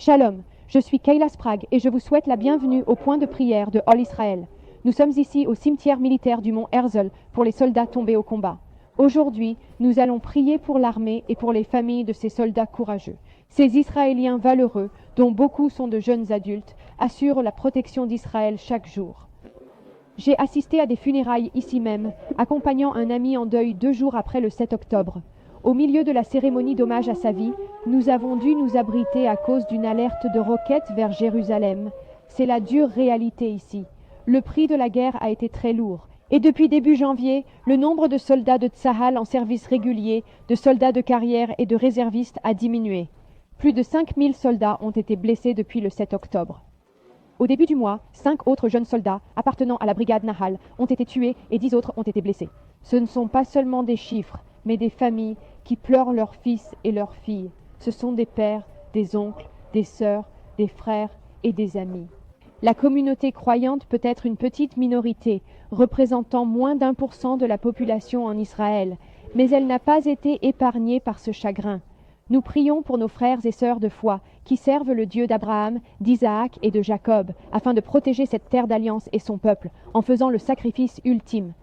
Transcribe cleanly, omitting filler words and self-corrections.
Shalom, je suis Kayla Sprague et je vous souhaite la bienvenue au point de prière de All Israël. Nous sommes ici au cimetière militaire du mont Herzl pour les soldats tombés au combat. Aujourd'hui, nous allons prier pour l'armée et pour les familles de ces soldats courageux. Ces Israéliens valeureux, dont beaucoup sont de jeunes adultes, assurent la protection d'Israël chaque jour. J'ai assisté à des funérailles ici même, accompagnant un ami en deuil 2 jours après le 7 octobre. Au milieu de la cérémonie d'hommage à sa vie, nous avons dû nous abriter à cause d'une alerte de roquettes vers Jérusalem. C'est la dure réalité ici. Le prix de la guerre a été très lourd. Et depuis début janvier, le nombre de soldats de Tsahal en service régulier, de soldats de carrière et de réservistes a diminué. Plus de 5000 soldats ont été blessés depuis le 7 octobre. Au début du mois, 5 autres jeunes soldats appartenant à la brigade Nahal ont été tués et 10 autres ont été blessés. Ce ne sont pas seulement des chiffres, mais des familles qui pleurent leurs fils et leurs filles. Ce sont des pères, des oncles, des sœurs, des frères et des amis. La communauté croyante peut être une petite minorité, représentant moins d'1% de la population en Israël, mais elle n'a pas été épargnée par ce chagrin. Nous prions pour nos frères et sœurs de foi qui servent le Dieu d'Abraham, d'Isaac et de Jacob, afin de protéger cette terre d'alliance et son peuple, en faisant le sacrifice ultime.